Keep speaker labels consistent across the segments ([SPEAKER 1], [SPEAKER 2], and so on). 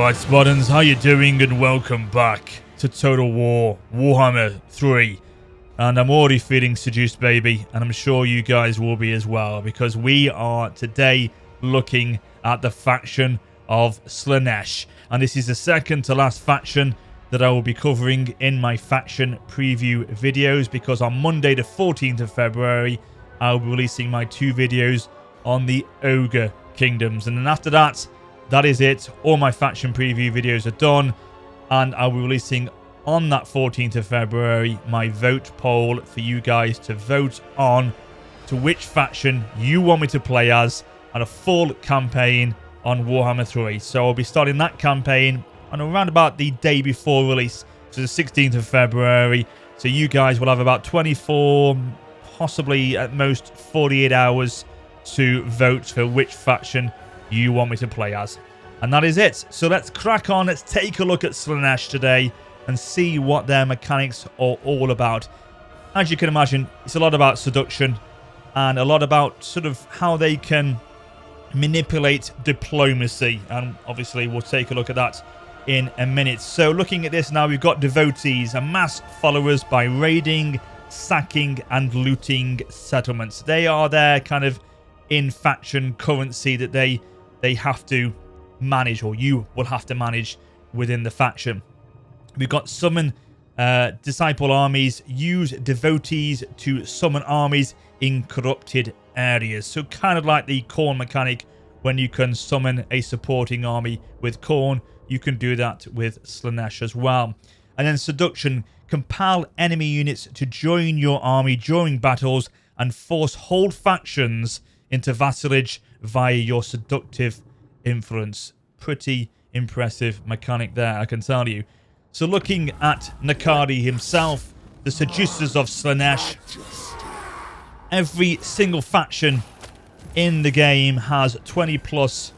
[SPEAKER 1] Alright Spartans, how you doing, and welcome back to Total War Warhammer 3. And I'm already feeling seduced, baby, and I'm sure you guys will be as well, because we are today looking at the faction of Slaanesh. And this is the second to last faction that I will be covering in my faction preview videos, because on Monday the 14th of February I'll be releasing my 2 videos on the Ogre Kingdoms. And then after that, that is it. All my faction preview videos are done, and I'll be releasing on that 14th of February my vote poll for you guys to vote on to which faction you want me to play as, and a full campaign on Warhammer 3. So I'll be starting that campaign on around about the day before release, so the 16th of February. So you guys will have about 24, possibly at most 48 hours to vote for which faction you want me to play as. And that is it. So let's crack on. Let's take a look at Slaanesh today and see what their mechanics are all about. As you can imagine, it's a lot about seduction and a lot about sort of how they can manipulate diplomacy. And obviously we'll take a look at that in a minute. So looking at this now, we've got devotees, amassed followers by raiding, sacking and looting settlements. They are their kind of in-faction currency that they have to manage, or you will have to manage within the faction. We've got summon disciple armies. Use devotees to summon armies in corrupted areas. So kind of like the Khorne mechanic, when you can summon a supporting army with Khorne, you can do that with Slaanesh as well. And then seduction. Compel enemy units to join your army during battles and force whole factions into vassalage via your seductive influence. Pretty impressive mechanic there, I can tell you. So looking at Nakari himself, the seducers of Slaanesh, every single faction in the game has 20 plus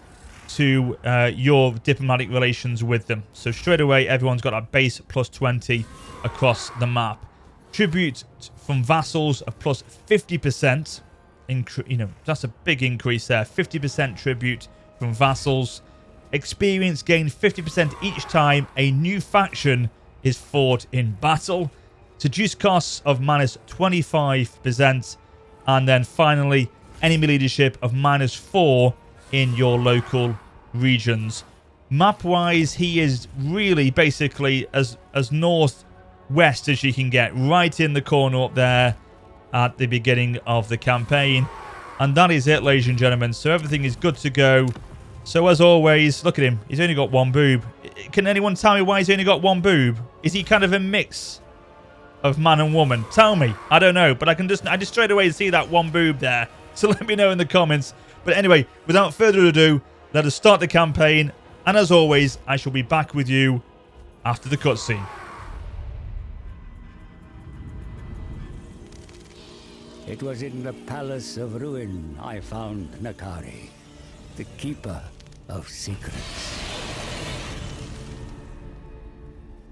[SPEAKER 1] to your diplomatic relations with them. So straight away, everyone's got a base plus 20 across the map. Tribute from vassals of plus 50%. That's a big increase there. 50% tribute from vassals. Experience gained 50% each time a new faction is fought in battle. Seduce costs of minus 25%. And then finally, enemy leadership of minus 4 in your local regions. Map-wise, he is really basically as northwest as you can get, right in the corner up there at the beginning of the campaign. And that is it, ladies and gentlemen. So everything is good to go. So as always, look at him. He's only got one boob. Can anyone tell me why he's only got one boob? Is he kind of a mix of man and woman? Tell me. I don't know, but I just straight away see that one boob there. So let me know in the comments. But anyway, without further ado, let us start the campaign. And as always, I shall be back with you after the cutscene.
[SPEAKER 2] It was in the Palace of Ruin I found Nakari, the Keeper of Secrets.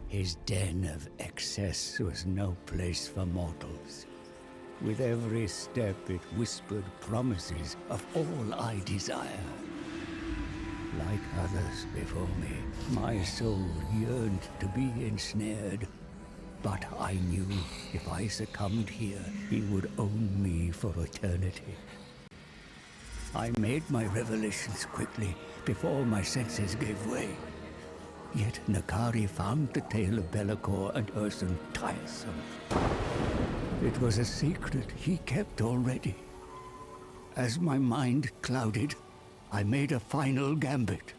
[SPEAKER 2] His den of excess was no place for mortals. With every step it whispered promises of all I desire. Like others before me, my soul yearned to be ensnared. But I knew if I succumbed here, he would own me for eternity. I made my revelations quickly, before my senses gave way. Yet Nakari found the tale of Be'lakor and Ursun tiresome. It was a secret he kept already. As my mind clouded, I made a final gambit.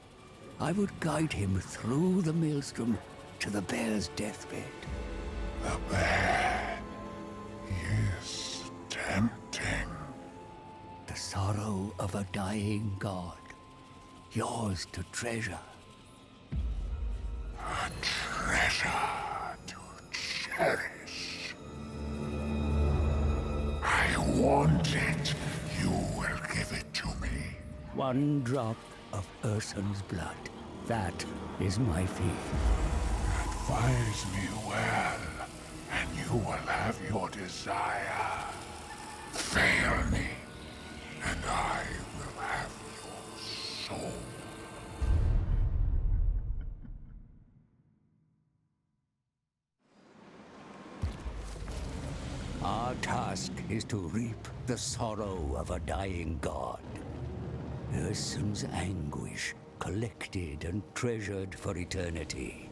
[SPEAKER 2] I would guide him through the maelstrom to the bear's deathbed.
[SPEAKER 3] The bear is tempting.
[SPEAKER 2] The sorrow of a dying god, yours to treasure.
[SPEAKER 3] A treasure to cherish. I want it. You will give it to me.
[SPEAKER 2] One drop of Ursun's blood. That is my fee.
[SPEAKER 3] Advise me well, and you will have your desire. Fail me, and I will have your soul.
[SPEAKER 2] Our task is to reap the sorrow of a dying god. Ursum's anguish, collected and treasured for eternity.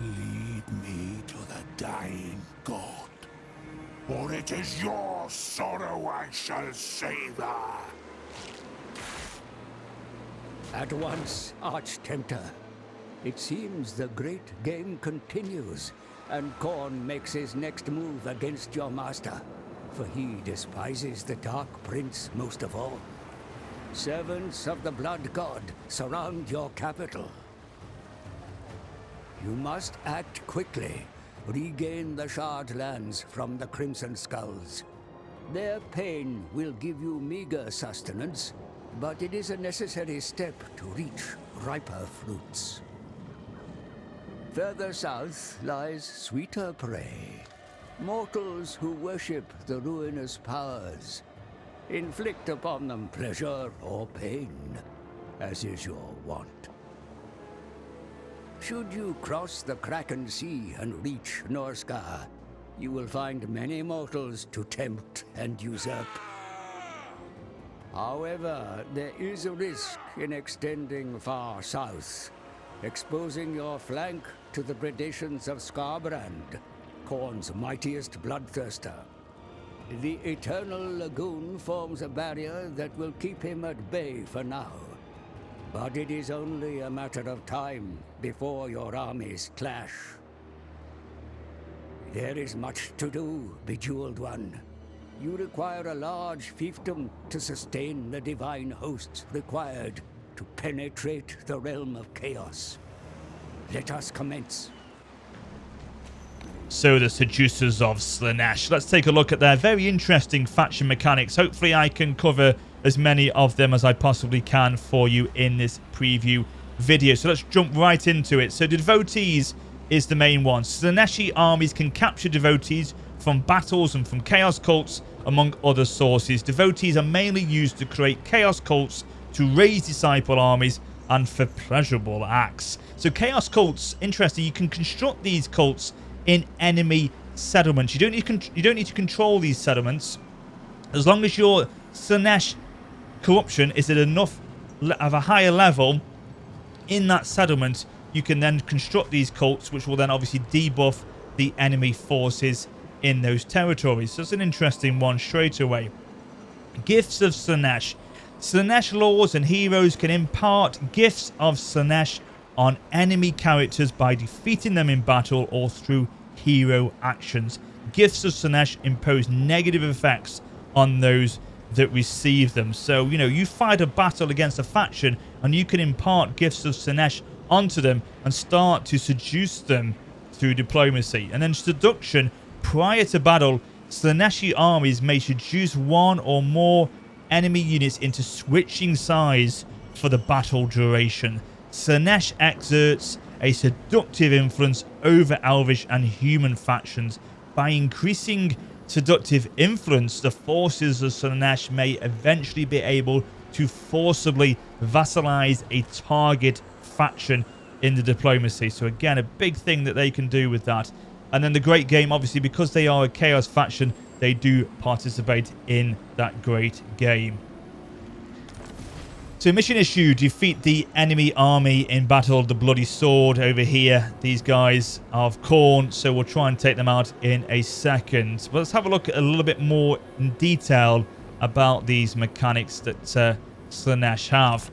[SPEAKER 3] Lead me to the dying god, or it is your sorrow I shall savor.
[SPEAKER 2] At once, Arch-Tempter. It seems the great game continues, and Khorne makes his next move against your master, for he despises the Dark Prince most of all. Servants of the Blood God, surround your capital. You must act quickly. Regain the Shard lands from the Crimson Skulls. Their pain will give you meager sustenance, but it is a necessary step to reach riper fruits. Further south lies sweeter prey. Mortals who worship the ruinous powers. Inflict upon them pleasure or pain, as is your wont. Should you cross the Kraken Sea and reach Norscar, you will find many mortals to tempt and usurp. However, there is a risk in extending far south, exposing your flank to the predations of Skarbrand, Khorne's mightiest bloodthirster. The Eternal Lagoon forms a barrier that will keep him at bay for now. But it is only a matter of time before your armies clash. There is much to do, Bejeweled One. You require a large fiefdom to sustain the divine hosts required to penetrate the realm of chaos. Let us commence.
[SPEAKER 1] So the Seducers of Slaanesh. Let's take a look at their very interesting faction mechanics. Hopefully I can cover as many of them as I possibly can for you in this preview video. So let's jump right into it. So the Devotees is the main one. Slaaneshi armies can capture Devotees from battles and from chaos cults, among other sources. Devotees are mainly used to create chaos cults, to raise disciple armies, and for pleasurable acts. So chaos cults, interesting, you can construct these cults in enemy settlements. You don't need to control these settlements. As long as your Slaanesh corruption is at enough of a higher level in that settlement, you can then construct these cults, which will then obviously debuff the enemy forces in those territories. So it's an interesting one straight away. Gifts of Slaanesh. Slaanesh lords and heroes can impart gifts of Slaanesh on enemy characters by defeating them in battle or through hero actions. Gifts of Slaanesh impose negative effects on those that receive them. So, you know, you fight a battle against a faction and you can impart gifts of Slaanesh onto them and start to seduce them through diplomacy. And then seduction. Prior to battle, Slaaneshi armies may seduce one or more enemy units into switching sides for the battle duration. Slaanesh exerts a seductive influence over Elvish and human factions. By increasing seductive influence, the forces of Slaanesh may eventually be able to forcibly vassalize a target faction in the diplomacy. So again, a big thing that they can do with that. And then the Great Game, obviously, because they are a chaos faction, they do participate in that Great Game. So mission issue, defeat the enemy army in battle. The Bloody Sword over here. These guys are of Khorne, so we'll try and take them out in a second. But let's have a look at a little bit more in detail about these mechanics that Slaanesh have.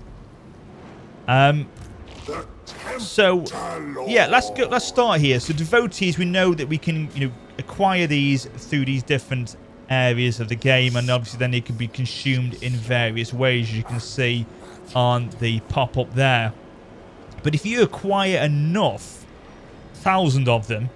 [SPEAKER 1] So yeah, let's start here. So Devotees, we know that we can, you know, acquire these through these different areas of the game, and obviously then they can be consumed in various ways, as you can see on the pop-up there. But if you acquire enough, 1,000 of them,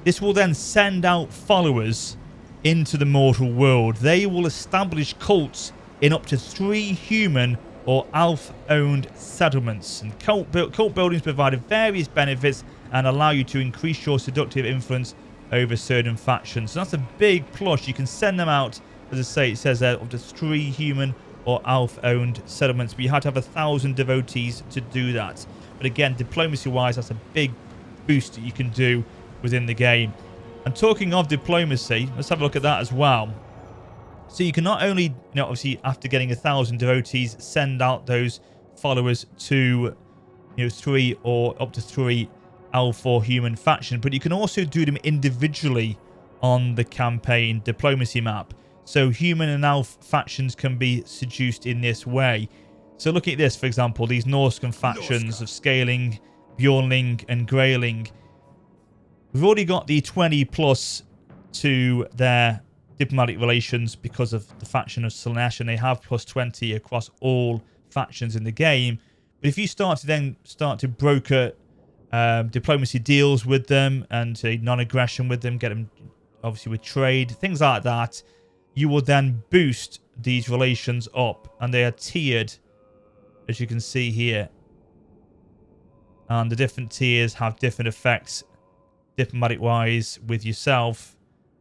[SPEAKER 1] this will then send out followers into the mortal world. They will establish cults in up to 3 human or elf-owned settlements. And cult buildings provide various benefits and allow you to increase your seductive influence over certain factions. So that's a big plus. You can send them out, as I say, it says there, up to 3 human or elf-owned settlements. But you had to have 1,000 devotees to do that. But again, diplomacy-wise, that's a big boost that you can do within the game. And talking of diplomacy, let's have a look at that as well. So you can not only, obviously after getting 1,000 devotees, send out those followers to, 3 or up to 3 elf or human factions, but you can also do them individually on the campaign diplomacy map. So human and elf factions can be seduced in this way. So looking at this, for example, these Norscan factions of Scaling, Bjornling and Greyling. We've already got the 20 plus to their diplomatic relations because of the faction of Slaanesh, and they have plus 20 across all factions in the game. But if you start to broker diplomacy deals with them and non-aggression with them, get them obviously with trade, things like that, you will then boost these relations up, and they are tiered, as you can see here. And the different tiers have different effects diplomatic wise with yourself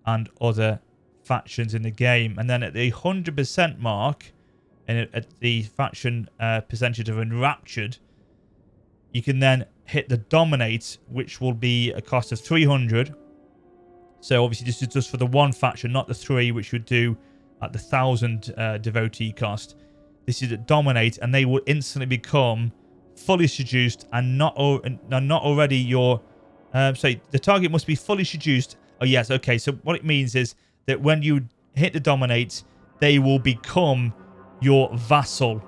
[SPEAKER 1] and other factions in the game. And then at the 100% mark, and at the faction percentage of enraptured, you can then hit the dominate, which will be a cost of 300. So obviously this is just for the one faction, not the 3, which would do at the 1,000 devotee cost. This is at dominate, and they will instantly become fully seduced and not already your. So the target must be fully seduced. Oh yes, okay. So what it means is that when you hit the dominate, they will become your vassal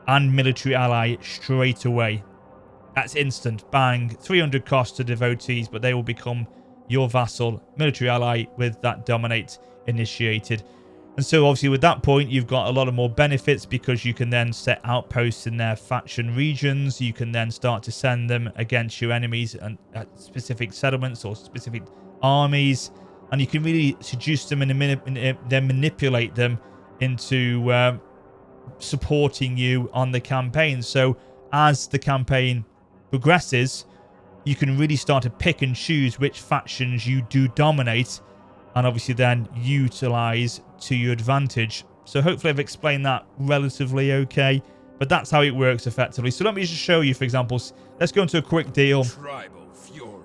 [SPEAKER 1] and military ally straight away. That's instant, bang. 300 cost to devotees, but they will become your vassal, military ally with that dominate initiated. And so obviously with that point, you've got a lot of more benefits because you can then set outposts in their faction regions. You can then start to send them against your enemies and at specific settlements or specific armies. And you can really seduce them and then manipulate them into supporting you on the campaign. So as the campaign progresses, you can really start to pick and choose which factions you do dominate and obviously then utilize to your advantage. So hopefully I've explained that relatively okay, but that's how it works effectively. So let me just show you, for example, let's go into a quick deal.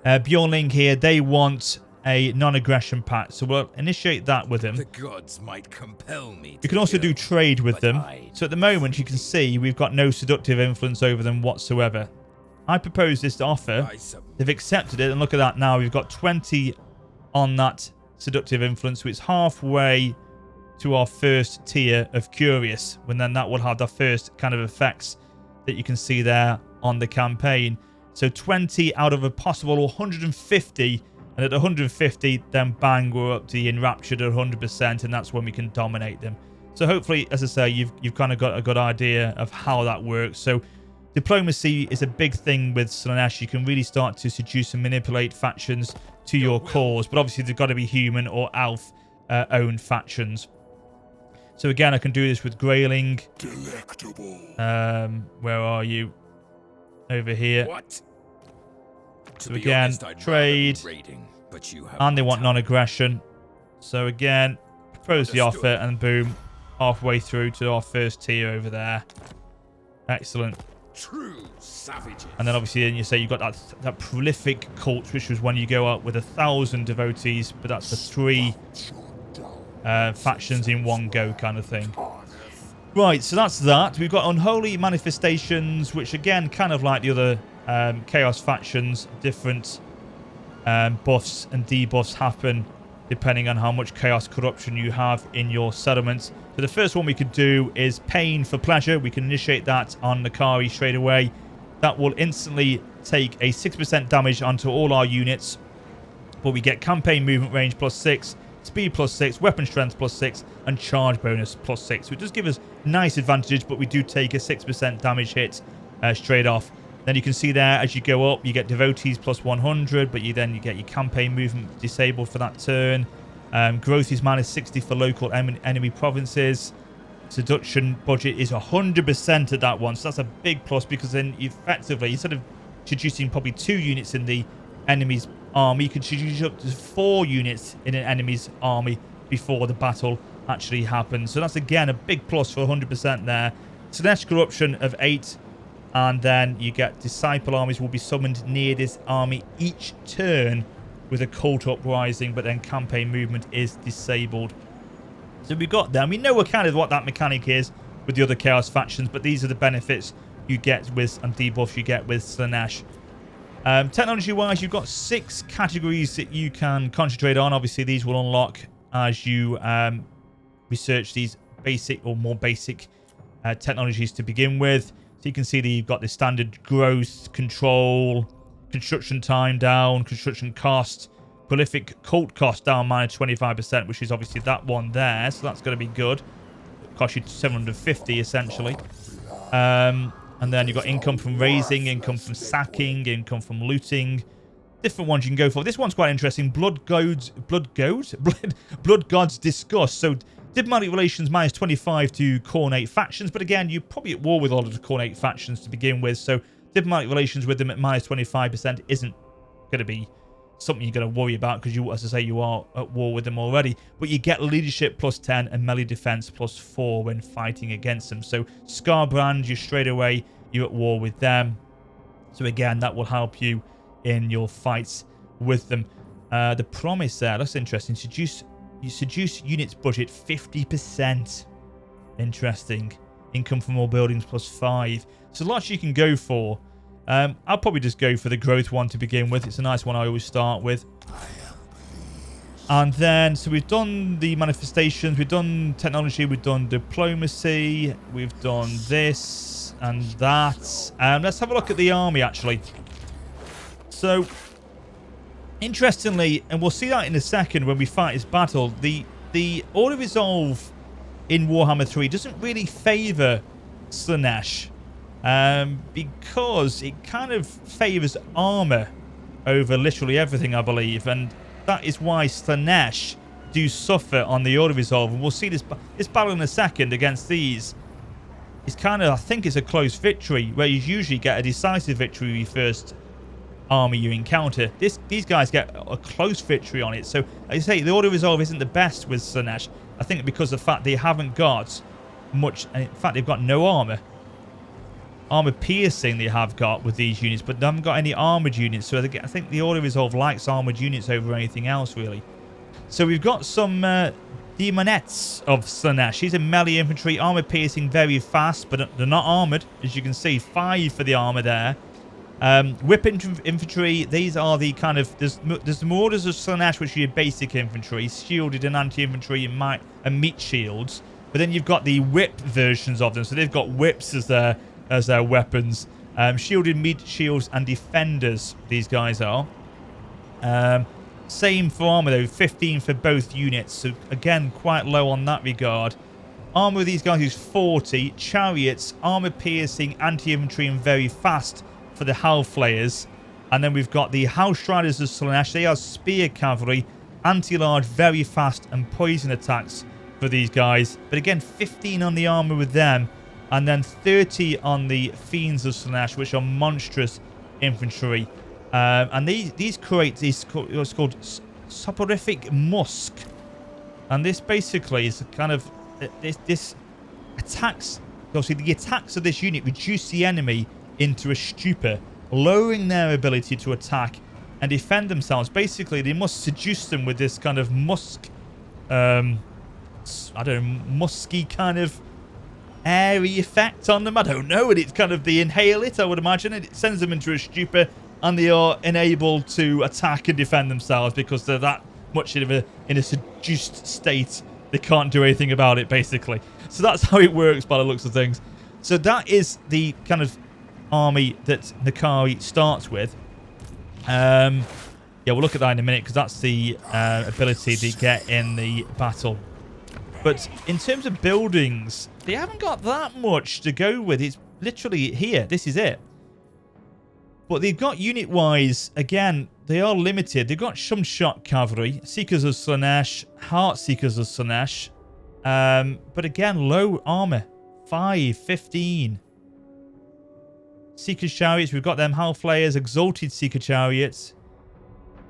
[SPEAKER 1] Bjornling here, they want a non-aggression pact, so we'll initiate that with him.
[SPEAKER 4] The gods might compel me.
[SPEAKER 1] You can also do trade with them. So at the moment, you can see we've got no seductive influence over them whatsoever. I proposed this offer. They've accepted it, and look at that now. We've got 20 on that seductive influence, so it's halfway to our first tier of curious, when then that will have the first kind of effects that you can see there on the campaign. So 20 out of a possible 150, and at 150, then bang, we're up to the enraptured at 100%, and that's when we can dominate them. So hopefully, as I say, you've kind of got a good idea of how that works. So diplomacy is a big thing with Slaanesh. You can really start to seduce and manipulate factions to your cause, but obviously they've got to be human or elf owned factions. So again, I can do this with Greyling.
[SPEAKER 3] Delectable.
[SPEAKER 1] Where are you? Over here.
[SPEAKER 4] What?
[SPEAKER 1] So again, trade, and they want non-aggression. So again, propose the offer, and boom, halfway through to our first tier over there. Excellent.
[SPEAKER 4] True savages.
[SPEAKER 1] And then obviously, then you say you've got that prolific cult, which was when you go out with 1,000 devotees, but that's the 3 factions in one go kind of thing. Right, so that's that. We've got unholy manifestations, which again, kind of like the other chaos factions, different buffs and debuffs happen depending on how much chaos corruption you have in your settlements. So the first one we could do is pain for pleasure. We can initiate that on Nakari straight away. That will instantly take a 6% damage onto all our units, but we get campaign movement range +6, speed +6, weapon strength +6, and charge bonus +6. So it does give us nice advantage, but we do take a 6% damage hit straight off. Then you can see there, as you go up, you get devotees +100, but you get your campaign movement disabled for that turn. Growth is -60 for local enemy provinces. Seduction budget is 100% at that one, so that's a big plus, because then effectively, instead of seducing probably 2 units in the enemy's army, you can seduce up to 4 units in an enemy's army before the battle actually happens. So that's, again, a big plus for 100% there. Slaanesh corruption of 8. And then you get disciple armies will be summoned near this army each turn with a cult uprising, but then campaign movement is disabled. So we got them. We know kind of what that mechanic is with the other Chaos factions, but these are the benefits you get with, and debuffs you get with Slaanesh. Technology-wise, you've got 6 categories that you can concentrate on. Obviously, these will unlock as you research these basic or more basic technologies to begin with. So you can see that you've got the standard growth, control, construction time down, construction cost, prolific cult cost down -25%, which is obviously that one there. So that's going to be good. It costs you 750 essentially. And then you've got income from raising, income from sacking, income from looting. Different ones you can go for. This one's quite interesting. Blood Gods Disgust. So diplomatic relations -25 to Cornate factions. But again, you're probably at war with a lot of the Cornate factions to begin with. So diplomatic relations with them at -25% isn't going to be something you're going to worry about because, you, as I say, you are at war with them already. But you get leadership +10 and melee defense +4 when fighting against them. So Scarbrand, you straight away, you're at war with them. So again, that will help you in your fights with them. The promise there, that's interesting. Seduce units budget 50%. Interesting. Income from all buildings +5. So lots you can go for. I'll probably just go for the growth one to begin with. It's a nice one I always start with. And then, so we've done the manifestations, we've done technology, we've done diplomacy, we've done this and that. Let's have a look at the army, actually. So, interestingly, and we'll see that in a second when we fight this battle, the Order Resolve in Warhammer 3 doesn't really favour Slaanesh. Because it kind of favours armour over literally everything, I believe. And that is why Slaanesh do suffer on the Order Resolve. And we'll see this battle in a second against these. It's kind of, I think it's a close victory, where you usually get a decisive victory with your first army you encounter. These guys get a close victory on it. So, as I say, the Order Resolve isn't the best with Slaanesh. I think because of the fact they haven't got much, and in fact, they've got no armour. Armor piercing they have got with these units, but they haven't got any armored units. So I think the Order Resolve likes armored units over anything else, really. So we've got some demonettes of Slaanesh. She's a melee infantry, armor piercing very fast, but they're not armored, as you can see. 5 for the armor there. Whip infantry, these are the kind of, there's the Marauders of Slaanesh, which are your basic infantry, shielded and anti-infantry and meat shields. But then you've got the whip versions of them. So they've got whips as their weapons. Shielded meat shields and defenders, these guys are. Same for armor though, 15 for both units. So again, quite low on that regard. Armor of these guys is 40. Chariots, armor piercing, anti-infantry and very fast for the Hellflayers. And then we've got the House Riders of Slaanesh. They are spear cavalry, anti-large, very fast and poison attacks for these guys. But again, 15 on the armor with them. And then 30 on the Fiends of Slaanesh, which are monstrous infantry. And these create what's called soporific musk. And this basically is kind of this attacks. Obviously, the attacks of this unit reduce the enemy into a stupor, lowering their ability to attack and defend themselves. Basically, they must seduce them with this kind of musk. I don't know, musky kind of airy effect on them. I don't know. And it's kind of, they inhale it, I would imagine, and it sends them into a stupor, and they are enabled to attack and defend themselves because they're that much in a seduced state. They can't do anything about it, basically. So that's how it works by the looks of things. So that is the kind of army that Nakari starts with. Yeah, we'll look at that in a minute because that's the ability they get in the battle. But in terms of buildings, they haven't got that much to go with. It's literally here. This is it. But they've got unit-wise, again, they are limited. They've got some shot cavalry, Seekers of Slaanesh, Heart Seekers of Slaanesh. But again, low armor. 5, 15. Seeker Chariots, we've got them. Hellflayers, Exalted Seeker Chariots.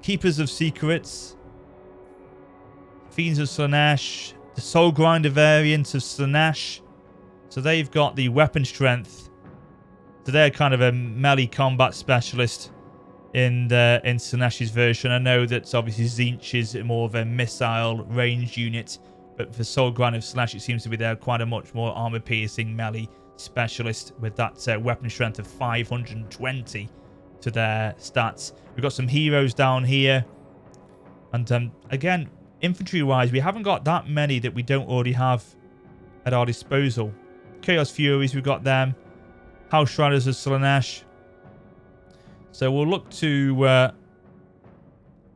[SPEAKER 1] Keepers of Secrets. Fiends of Slaanesh. the Soul Grinder variant of Slaanesh. So they've got the weapon strength. So they're kind of a melee combat specialist in Slaanesh's version. I know that obviously Tzeentch is more of a missile range unit, but for Soul Grinder of Slaanesh, it seems to be they're quite a much more armor-piercing melee specialist with that weapon strength of 520 to their stats. We've got some heroes down here. And again, infantry-wise, we haven't got that many that we don't already have at our disposal. Chaos Furies, we've got them. House Riders of Slaanesh. So we'll look to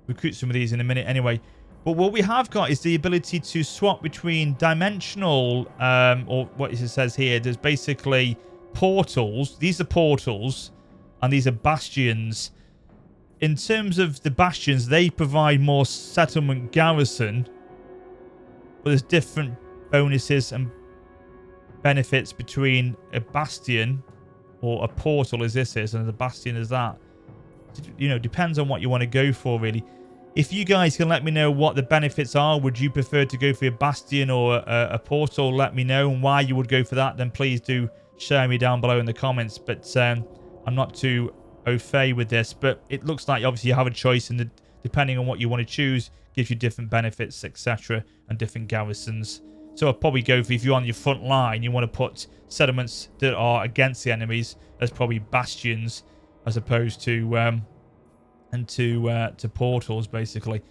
[SPEAKER 1] recruit some of these in a minute anyway. But what we have got is the ability to swap between dimensional, or what it says here, there's basically portals. These are portals, and these are bastions. In terms of the bastions, they provide more settlement garrison, but there's different bonuses and benefits between a bastion or a portal as this is and a bastion as that. You know, depends on what you want to go for, really. If you guys can let me know what the benefits are, would you prefer to go for a bastion or a portal? Let me know, and why you would go for that, then please do share me down below in the comments. But I'm not too au fait with this, but it looks like obviously you have a choice, and depending on what you want to choose, gives you different benefits, etc., and different garrisons. So I'll probably go for, if you're on your front line, you want to put settlements that are against the enemies as probably bastions, as opposed to to portals, basically.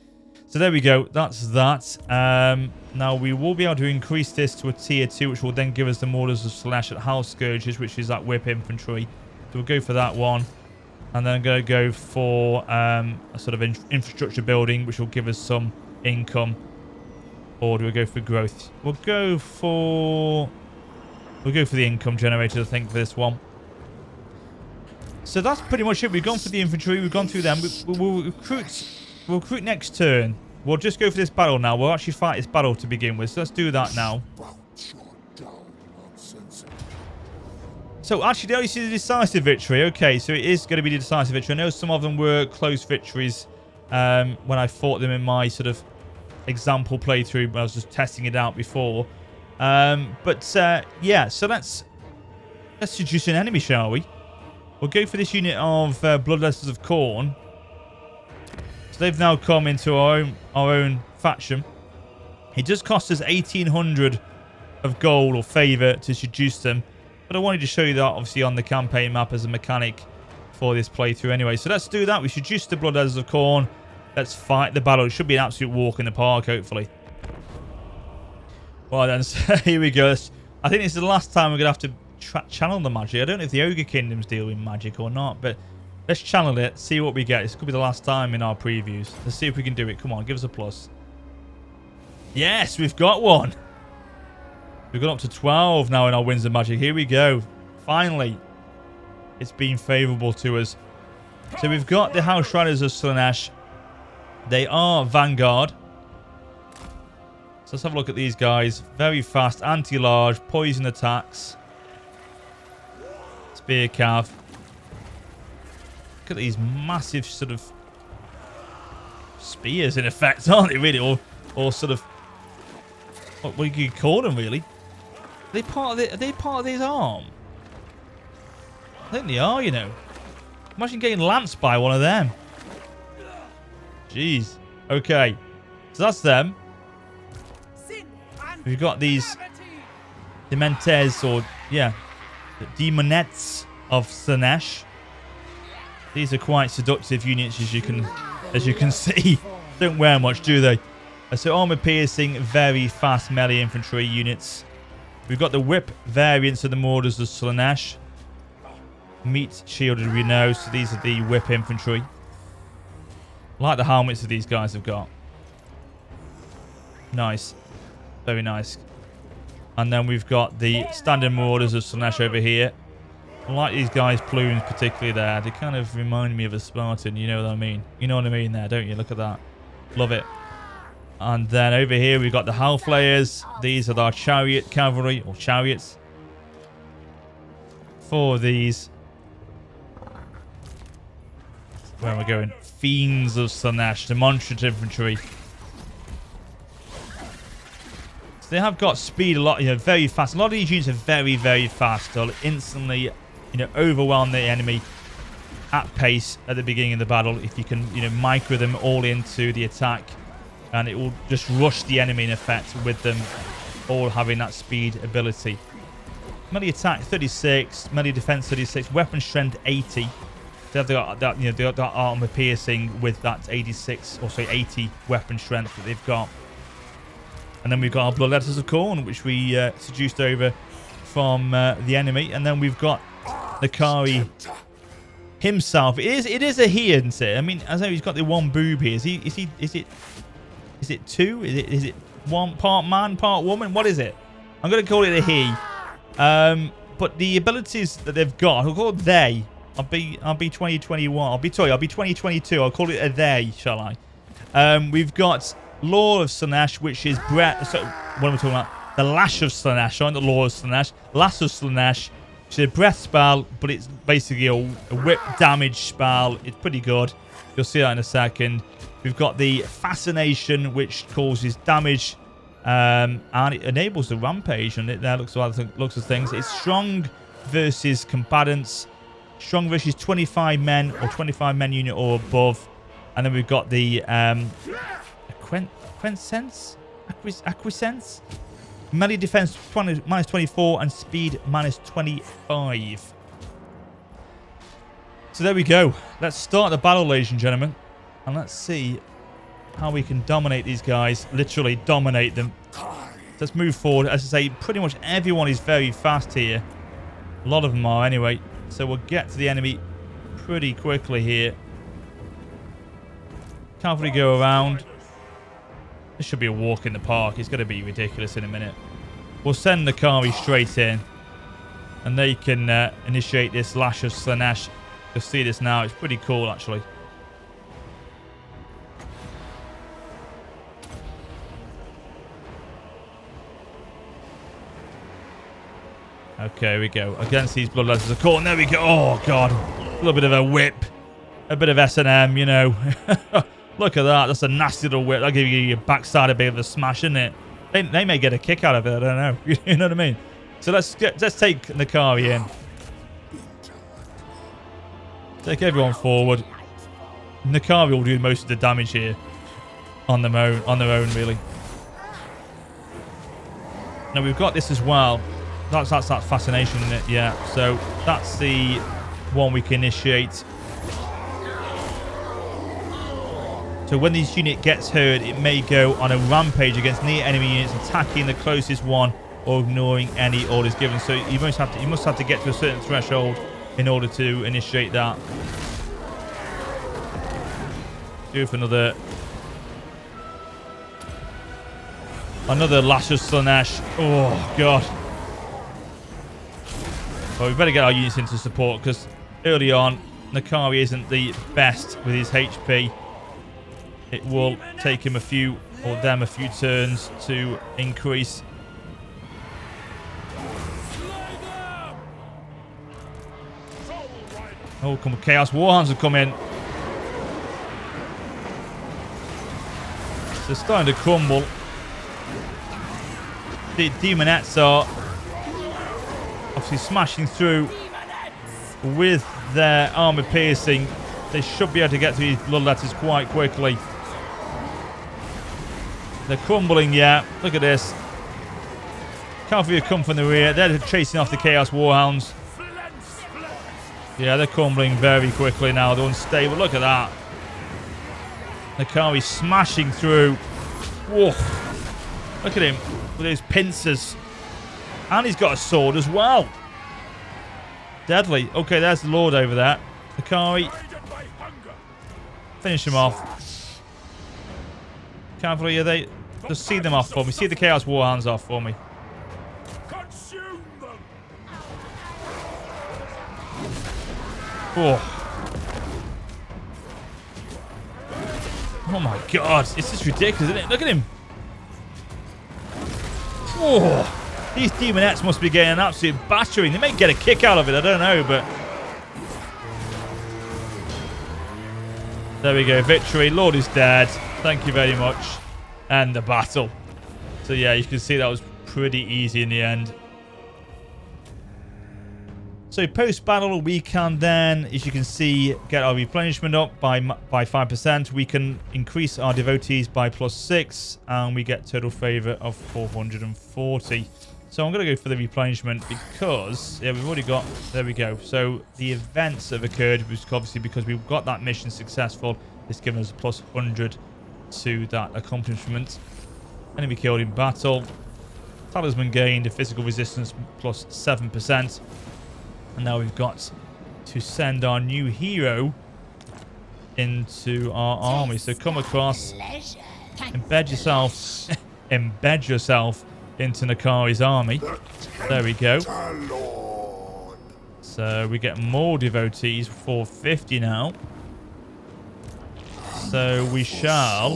[SPEAKER 1] So there we go. That's that. Now we will be able to increase this to a tier 2, which will then give us the Mortars of Slaanesh at House Scourges, which is that whip infantry. So we'll go for that one. And then I'm going to go for a sort of infrastructure building, which will give us some income. Or do we go for growth? We'll go for the income generator, I think, for this one. So that's pretty much it. We've gone for the infantry. We've gone through them. We'll recruit next turn. We'll just go for this battle now. We'll actually fight this battle to begin with. So let's do that now. So actually, they only see the decisive victory. Okay, so it is going to be the decisive victory. I know some of them were close victories when I fought them in my sort of example playthrough, when I was just testing it out before. Yeah, so let's seduce an enemy, shall we? We'll go for this unit of Bloodlessers of Khorne. So they've now come into our own faction. It does cost us 1,800 of gold or favour to seduce them. But I wanted to show you that, obviously, on the campaign map as a mechanic for this playthrough anyway. So let's do that. We seduce the Bloodlessers of Khorne. Let's fight the battle. It should be an absolute walk in the park, hopefully. Well, then, so here we go. I think this is the last time we're going to have to channel the magic. I don't know if the Ogre Kingdoms deal with magic or not, but let's channel it, see what we get. This could be the last time in our previews. Let's see if we can do it. Come on, give us a plus. Yes, we've got one. We've got up to 12 now in our Winds of Magic. Here we go. Finally, it's been favourable to us. So we've got the House Riders of Slaanesh. They are Vanguard. So let's have a look at these guys. Very fast, anti-large, poison attacks. Spear cav. Look at these massive sort of spears in effect, aren't they, really? Or sort of, what you could call them, really. Are they part of his arm? I think they are, you know. Imagine getting lanced by one of them. Jeez. Okay. So that's them. We've got these Dementes, or yeah, the Demonettes of Slaanesh. These are quite seductive units, as you can see. Don't wear much, do they? So armor piercing, very fast melee infantry units. We've got the whip variants of the Mortars of Slaanesh. Meat shielded, we know. So these are the whip infantry. I like the helmets that these guys have got. Nice. Very nice. And then we've got the standard Mortars of Slaanesh over here. I like these guys' plumes particularly there. They kind of remind me of a Spartan, you know what I mean? You know what I mean there, don't you? Look at that. Love it. And then over here we've got the Hellflayers. These are our chariot cavalry, or chariots. 4 of these. Where am I going? Fiends of Slaanesh, demonstrative infantry. So they have got speed a lot, very fast. A lot of these units are very, very fast. They'll instantly, overwhelm the enemy at pace at the beginning of the battle if you can, micro them all into the attack. And it will just rush the enemy in effect with them all having that speed ability. Melee attack 36, melee defense 36, weapon strength 80. They have got that, they got that armor piercing with that 86 or 80 weapon strength that they've got. And then we've got our Bloodletters of Khorne, which we seduced over from the enemy. And then we've got Nakari himself. It is a he, isn't it? I mean, as though he's got the one boob here. Is it two? Is it one part man, part woman? What is it? I'm going to call it a he. But the abilities that they've got, I'll call it they. I'll be 2021. I'll be 2022. I'll call it a they, shall I? We've got Law of Slaanesh, which is breath. So what am I talking about? The Lash of Slaanesh, not the Law of Slaanesh. Lash of Slaanesh, which is a breath spell, but it's basically a whip damage spell. It's pretty good. You'll see that in a second. We've got the Fascination, which causes damage. And it enables the rampage, and it there looks at things. It's strong versus combatants, strong versus 25 men or 25 men unit or above, and then we've got the acquiescence, melee defense minus 24 and speed minus 25. So there we go. Let's start the battle, ladies and gentlemen, and let's see how we can dominate these guys. Literally dominate them. Let's move forward. As I say, pretty much everyone is very fast here. A lot of them are anyway. So we'll get to the enemy pretty quickly here. Cavalry go around. This should be a walk in the park. It's going to be ridiculous in a minute. We'll send the Nakari straight in. And they can initiate this Lash of Slaanesh. You'll see this now. It's pretty cool, actually. Okay, here we go. Against these Bloodletters of Khorne. There we go. Oh, God. A little bit of a whip. A bit of S&M, Look at that. That's a nasty little whip. That'll give you your backside a bit of a smash, isn't it? They may get a kick out of it. I don't know. You know what I mean? So let's take Nakari in. Take everyone forward. Nakari will do most of the damage here. On their own, really. Now, we've got this as well. That's that Fascination, isn't it? Yeah. So that's the one we can initiate. So when this unit gets hurt, it may go on a rampage against near enemy units, attacking the closest one or ignoring any orders given. So you must have to get to a certain threshold in order to initiate that. Do it for another Lash of Slaanesh. Oh, God. Well, we better get our units into support, because early on, Nakari isn't the best with his HP. It will take him a few turns to increase. Oh, come on, Chaos Warhounds have come in. They're starting to crumble. The Demonettes are obviously smashing through with their armor piercing. They should be able to get through these Bloodletters quite quickly. They're crumbling, yeah. Look at this. Cavalry have come from the rear. They're chasing off the Chaos Warhounds. Yeah, they're crumbling very quickly now. They're unstable. Look at that. Nakari smashing through. Whoa. Look at him with those pincers. And he's got a sword as well. Deadly. Okay, there's the Lord over there. Nakari. Finish him off. Cavalry, are they? Just see them off for me. See the Chaos Warhounds off for me. Oh. Oh my God. It's just ridiculous, isn't it? Look at him. Oh. These Demonettes must be getting an absolute battering. They may get a kick out of it. I don't know, but... There we go. Victory. Lord is dead. Thank you very much. And the battle. So yeah, you can see that was pretty easy in the end. So post-battle, we can then, as you can see, get our replenishment up by 5%. We can increase our devotees by +6, and we get total favor of 440. So I'm going to go for the replenishment because, yeah, we've already got, there we go. So the events have occurred, which is obviously because we've got that mission successful. It's given us a +100 to that accomplishment. Enemy killed in battle. Talisman gained a physical resistance +7%. And now we've got to send our new hero into our army. So come across, embed yourself into Nakari's army. There we go. So we get more devotees, 450 now. So we shall,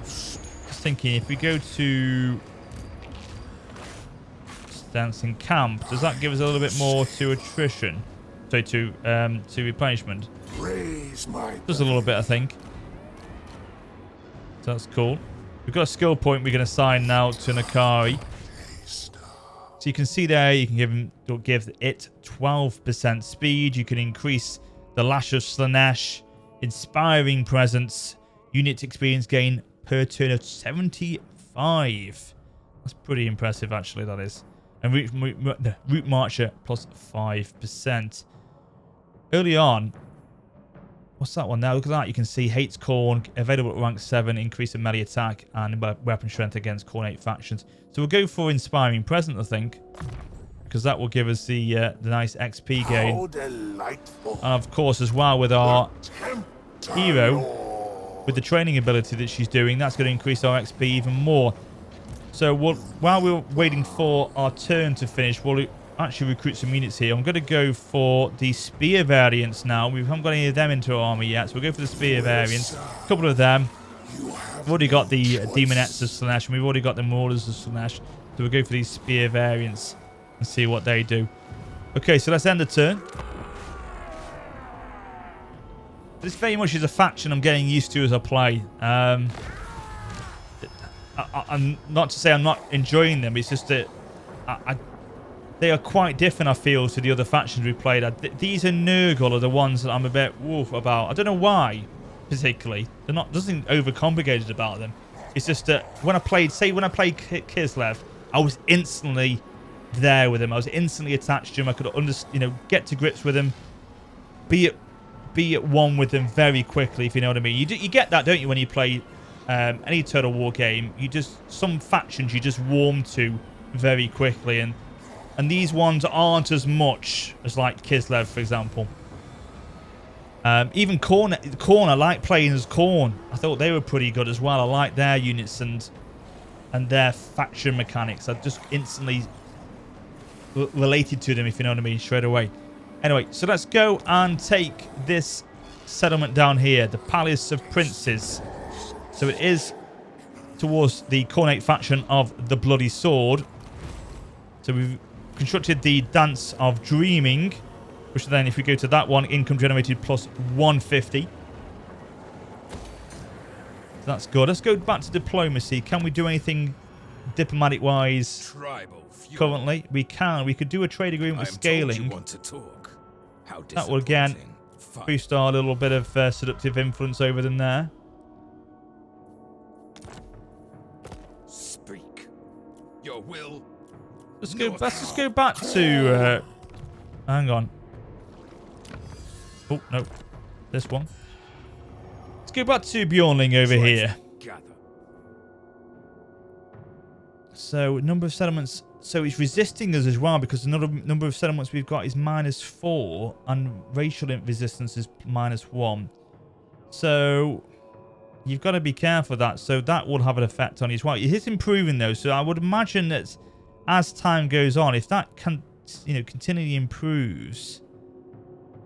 [SPEAKER 1] just thinking, if we go to Dancing Camp, does that give us a little bit more to attrition? So to replenishment. Just a little bit, I think. So that's cool. We've got a skill point we can assign now to Nakari. So you can see there, you can give it 12% speed. You can increase the Lash of Slaanesh, Inspiring Presence, unit experience gain per turn of 75. That's pretty impressive, actually, that is. And Route Marcher +5%. Early on, what's that one now? Look at that. You can see hates Khorne, available at rank 7, increase in melee attack and weapon strength against Khornate factions. So we'll go for Inspiring Presence, I think, because that will give us the nice XP gain. And of course, as well, with our hero, with the training ability that she's doing, that's going to increase our XP even more. So while we're waiting for our turn to finish, we'll actually recruit some units here. I'm going to go for the spear variants now. We haven't got any of them into our army yet, so we'll go for the spear variants. A couple of them. We've already got the Demonettes of Slaanesh, and we've already got the Marauders of Slaanesh. So we'll go for these spear variants and see what they do. Okay, so let's end the turn. This very much is a faction I'm getting used to as I play. I'm not to say I'm not enjoying them. It's just that they are quite different, I feel, to the other factions we played. These are Nurgle are the ones that I'm a bit woof about. I don't know why, particularly. They're not. There's nothing overcomplicated about them. It's just that when I played, Kislev, I was instantly there with him. I was instantly attached to him. I could get to grips with him, be at one with them very quickly, if you know what I mean. You get that, don't you, when you play any Total War game? Some factions you just warm to very quickly, and these ones aren't as much as like Kislev, for example. Even Khorne, I like playing as Khorne. I thought they were pretty good as well. I like their units and their faction mechanics. I just instantly related to them, if you know what I mean, straight away. Anyway, so let's go and take this settlement down here, the Palace of Princes. So it is towards the Khornate faction of the Bloody Sword. So we've constructed the Dance of Dreaming, which then, if we go to that one, income generated +150. So that's good. Let's go back to diplomacy. Can we do anything diplomatic-wise currently? We can. We could do a trade agreement with Scaling. That will, again, boost our little bit of seductive influence over them there.
[SPEAKER 4] Your will.
[SPEAKER 1] Let's just go back to hang on. Oh no, this one. Let's go back to Bjornling over here. So number of settlements. So it's resisting us as well, because the number of settlements we've got is -4 and racial resistance is -1. So you've got to be careful of that. So that will have an effect on you as well. It is improving though. So I would imagine that as time goes on, if that continually improves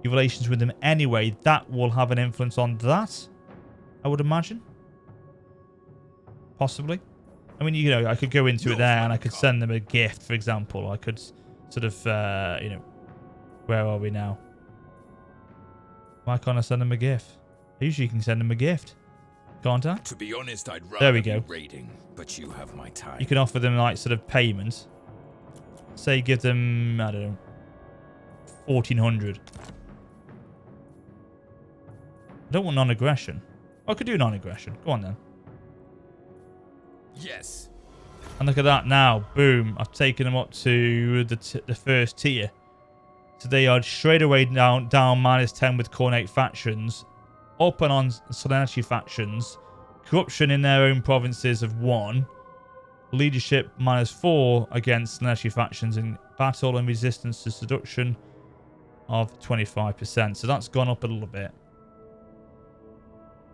[SPEAKER 1] your relations with them anyway, that will have an influence on that, I would imagine. Possibly. I mean, I could go into it there and I could send them a gift, for example. I could sort of, where are we now? Why can't I send them a gift? Usually you can send them a gift. Can't I?
[SPEAKER 4] To be honest, I'd rather
[SPEAKER 1] There we go.
[SPEAKER 4] be raiding, but you have my time.
[SPEAKER 1] You can offer them like sort of payment. Say give them, I don't know, 1,400. I don't want non-aggression. I could do non-aggression. Go on then.
[SPEAKER 4] Yes.
[SPEAKER 1] And look at that now. Boom. I've taken them up to the first tier. So they are straight away down -10 with Cornate factions. Up and on Slaanesh factions. Corruption in their own provinces of 1. Leadership -4 against Slaanesh factions in battle, and resistance to seduction of 25%. So that's gone up a little bit.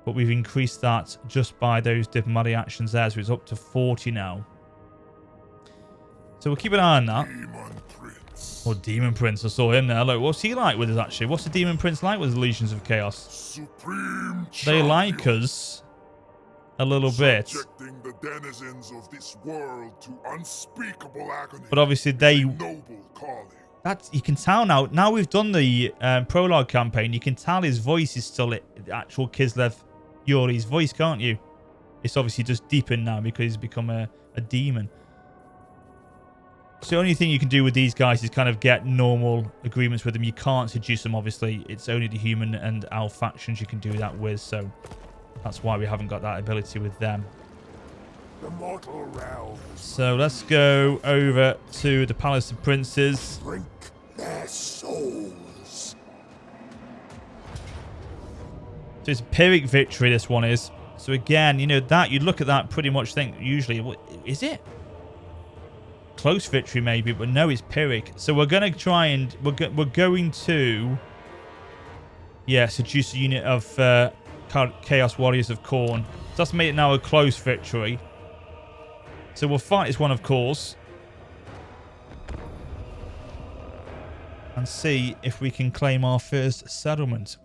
[SPEAKER 1] But we've increased that just by those diplomatic actions there. So it's up to 40 now. So we'll keep an eye on that.
[SPEAKER 3] Demon Prince.
[SPEAKER 1] Oh, Demon Prince. I saw him there. Look, what's he like with us, actually? What's the Demon Prince like with the Legions of Chaos?
[SPEAKER 3] Supreme
[SPEAKER 1] They like
[SPEAKER 3] champion,
[SPEAKER 1] us a little bit.
[SPEAKER 3] subjecting the denizens of this world to unspeakable agony.
[SPEAKER 1] But obviously they...
[SPEAKER 3] noble calling.
[SPEAKER 1] That, you can tell now. Now we've done the prologue campaign, you can tell his voice is still actual Kislev Yuri's voice, can't you? It's obviously just deepened now because he's become a demon. So the only thing you can do with these guys is kind of get normal agreements with them. You can't seduce them, obviously. It's only the human and elf factions you can do that with. So that's why we haven't got that ability with them.
[SPEAKER 3] The mortal realms
[SPEAKER 1] So let's go over to the Palace of Princes.
[SPEAKER 3] drink their souls.
[SPEAKER 1] So it's a Pyrrhic victory, this one is. So again, you know, that you'd look at that pretty much think, usually, what is it? Close victory maybe, but no, it's Pyrrhic. So we're going to try and, we're going to, yeah, seduce a unit of Chaos Warriors of Khorne. So that's made it now a close victory. So we'll fight this one, of course. And see if we can claim our first settlement.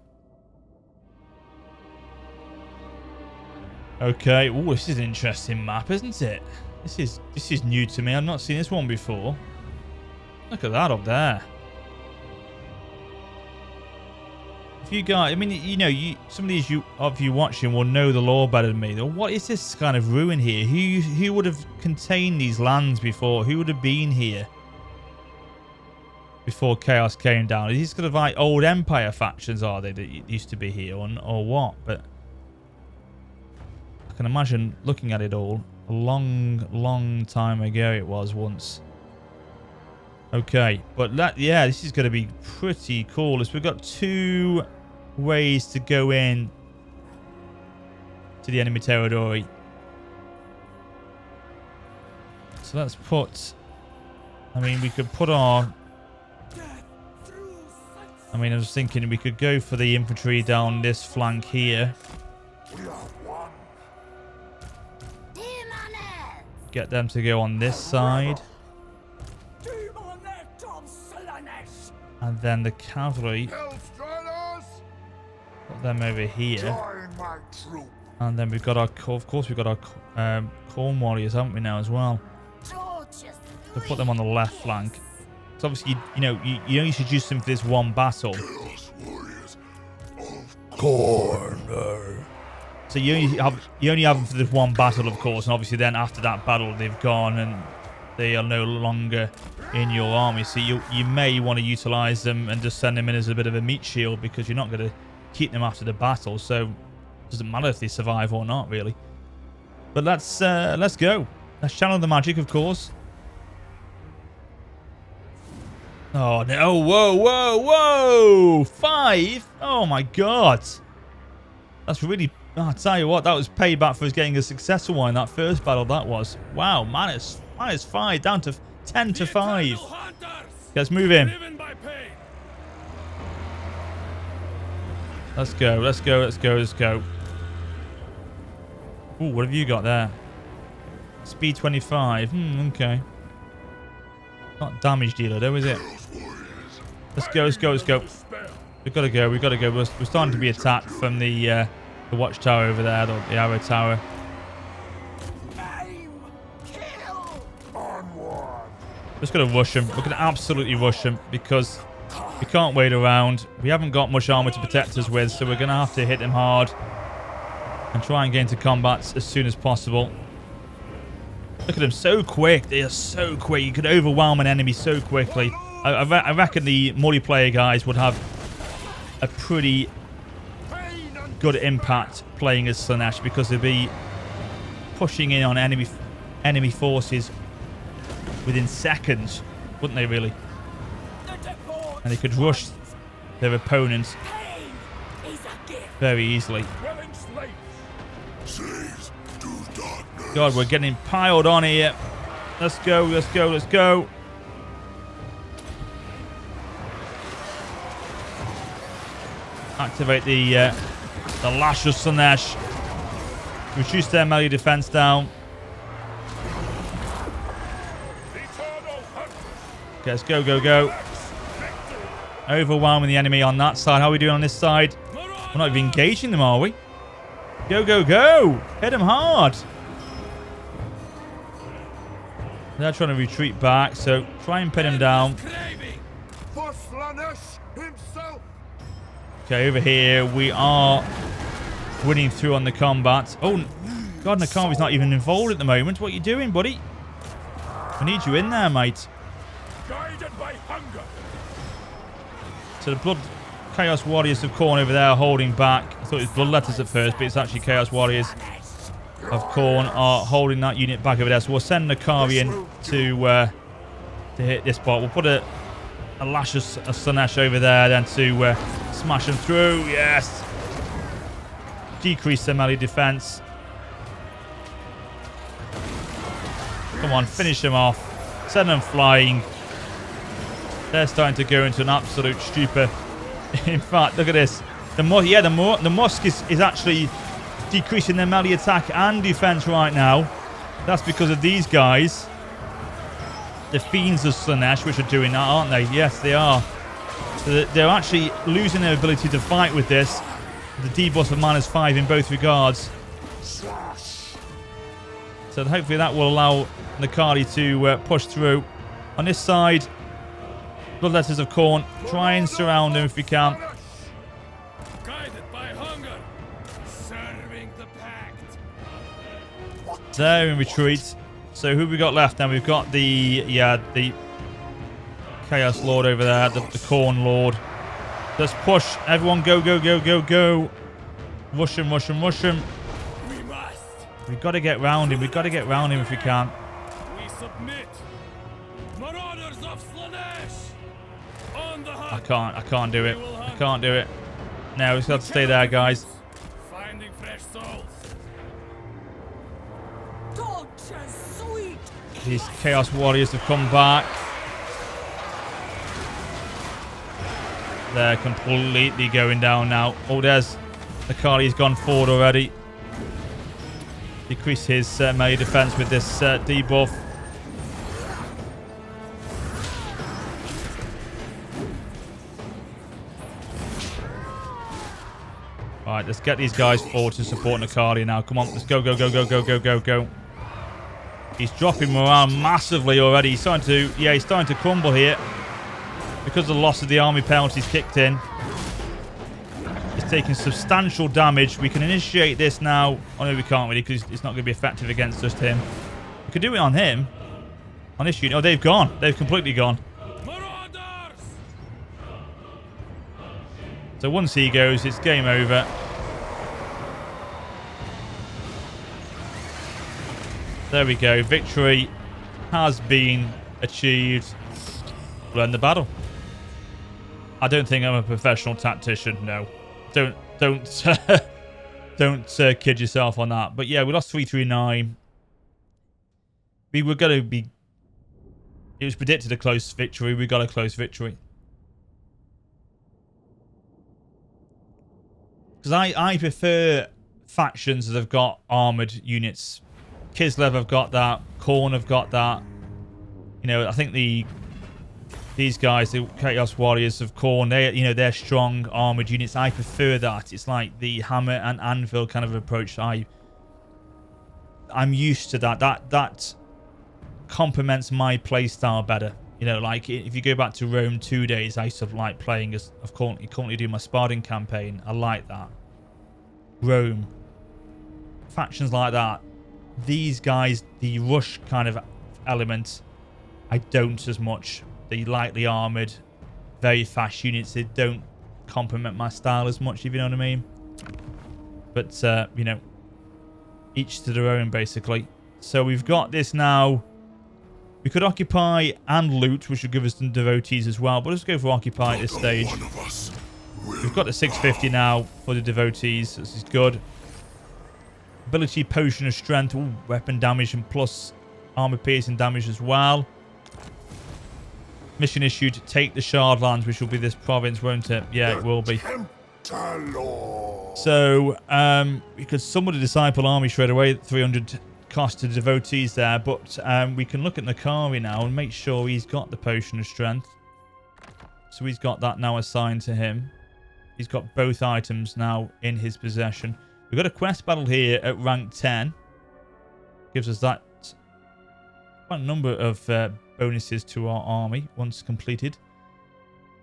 [SPEAKER 1] Okay. Oh, this is an interesting map, isn't it? This is new to me. I've not seen this one before. Look at that up there. If you guys, I mean, you know, some of these of you watching will know the lore better than me. What is this kind of ruin here? Who would have contained these lands before? Who would have been here before Chaos came down? Are these kind of like old Empire factions, are they, that used to be here, or what? But I can imagine looking at it all. A long time ago it was once. Okay, but yeah, this is going to be pretty cool. We've got 2 ways to go in to the enemy territory. So let's put, I mean, we could put our, I mean, I was thinking we could go for the infantry down this flank here.
[SPEAKER 3] We are one.
[SPEAKER 1] Get them to go on this side. And then the cavalry, put them over here.
[SPEAKER 3] Join my troop.
[SPEAKER 1] And then we've got our, of course, we've got our Khorne warriors, haven't we now as well? So put them on the left flank. So obviously, you know, you only seduce them for this one battle.
[SPEAKER 3] Chaos Warriors of Khorne.
[SPEAKER 1] So you only have them for this one battle, of course, and obviously then after that battle they've gone and they are no longer in your army. So you may want to utilize them and just send them in as a bit of a meat shield, because you're not going to keep them after the battle. So it doesn't matter if they survive or not, really. But let's go. Let's channel the magic, of course. Oh no! Whoa! 5! Oh my God! That's really. Oh, I'll tell you what, that was payback for us getting a successful one in that first battle. That was. Wow, minus 5 down to 10 to 5. Let's move in. Let's go. Ooh, what have you got there? Speed 25. Okay. Not damage dealer though, is it? Let's go. We've got to go. We're starting to be attacked from the watchtower over there, the arrow tower. Just got to rush him. We're going to absolutely rush him because we can't wait around. We haven't got much armor to protect us with, so we're going to have to hit him hard. and try and get into combat as soon as possible. Look at them, so quick. They are so quick. You could overwhelm an enemy so quickly. I reckon the multiplayer guys would have a pretty good impact playing as Slaanesh, because they'd be pushing in on enemy forces within seconds, wouldn't they, really? And they could rush their opponents very easily. God, we're getting piled on here. Let's go, let's go, let's go. Activate the Lash of Slaanesh. Reduce their melee defense down. Okay, let's go, go, go. Overwhelming the enemy on that side. How are we doing on this side? We're not even engaging them, are we? Go, go, go. Hit them hard. They're trying to retreat back, so try and pin them down. Okay, over here we are winning through on the combat. Oh, God, Nakavi's not even involved at the moment. What are you doing, buddy? I need you in there, mate.
[SPEAKER 3] Guided by hunger.
[SPEAKER 1] So the Chaos Warriors of Khorne over there are holding back. I thought it was Bloodletters at first, but it's actually Chaos Warriors of Khorne are holding that unit back over there. So we'll send Nakari in to hit this part. We'll put a Lash of Slaanesh over there then to smash them through. Yes. Decrease their melee defense. Come on, finish them off. Send them flying. They're starting to go into an absolute stupor. In fact, look at this. The Musk is actually decreasing their melee attack and defense right now. That's because of these guys. The Fiends of Slaanesh, which are doing that, aren't they? Yes, they are. So they're actually losing their ability to fight with this. The debuff of -5 in both regards. So hopefully that will allow Nakari to push through. On this side, Bloodletters of Khorne, try and surround him if you can. They're in retreat. So who we got left now? We've got the Chaos Lord over there, the Khorne Lord. Let's push. Everyone go, go, go, go, go. Rush him, rush him, rush him. We've got to get round him. We've got to get round him if we can.
[SPEAKER 3] We submit. Marauders of Slaanesh. On the hunt.
[SPEAKER 1] I can't do it. I can't do it. No, we've got to stay there, guys.
[SPEAKER 3] Finding fresh souls.
[SPEAKER 1] These Chaos Warriors have come back. They're completely going down now. Oh, there's Nakari's gone forward already. Decrease his melee defense with this debuff. Alright, let's get these guys forward to support Nakari now. Come on, let's go, go, go, go, go, go, go, go. He's dropping morale massively already. He's starting to crumble here. Because the loss of the army penalties kicked in. He's taking substantial damage. We can initiate this now. Oh no, we can't really, because it's not going to be effective against just him. We could do it on him. On this unit. Oh, they've gone. They've completely gone. So once he goes, it's game over. There we go. Victory has been achieved. We'll end the battle. I don't think I'm a professional tactician. No, don't kid yourself on that. But yeah, we lost 339. We were going to be. It was predicted a close victory. We got a close victory. Because I prefer factions that have got armored units. Kislev have got that. Khorne have got that. You know, I think these guys, the Chaos Warriors of Khorne, they're strong armored units. I prefer that. It's like the hammer and anvil kind of approach. I'm used to that. That complements my playstyle better. You know, like if you go back to Rome 2 days, I used to like playing as currently do my Spartan campaign. I like that. Rome. factions like that, these guys, the rush kind of element, I don't as much. The lightly armored, very fast units, they don't complement my style as much, if you know what I mean. But, you know, each to their own, basically. So we've got this now. We could occupy and loot, which would give us some devotees as well. But let's go for occupy at this stage. We've got the 650 now for the devotees. This is good. Ability, potion of strength. Ooh, weapon damage and plus armor piercing damage as well. Mission issued. Take the Shardlands, which will be this province, won't it? Yeah, it will be. So, we could summon the Disciple army straight away. 300 cost to the devotees there. But we can look at Nakari now and make sure he's got the potion of strength. So he's got that now assigned to him. He's got both items now in his possession. We've got a quest battle here at rank 10. Gives us that quite a number of bonuses to our army once completed.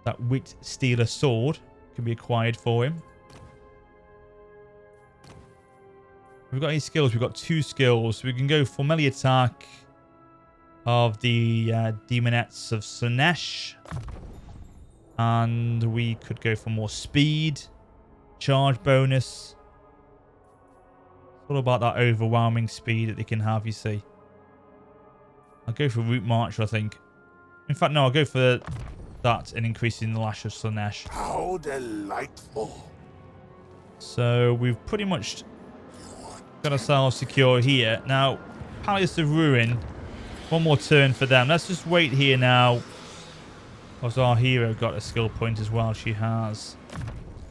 [SPEAKER 1] That Wit Stealer sword can be acquired for him. We've got any skills? We've got 2 skills. We can go for melee attack of the Demonettes of Slaanesh. And we could go for more speed. Charge bonus. It's all about that overwhelming speed that they can have, you see. I'll go for Route March, I think. In fact, no, I'll go for that and increasing the Lash of Slaanesh.
[SPEAKER 3] How delightful.
[SPEAKER 1] So we've pretty much got ourselves secure here. Now, Palace of Ruin. One more turn for them. Let's just wait here now. Because our hero got a skill point as well. She has.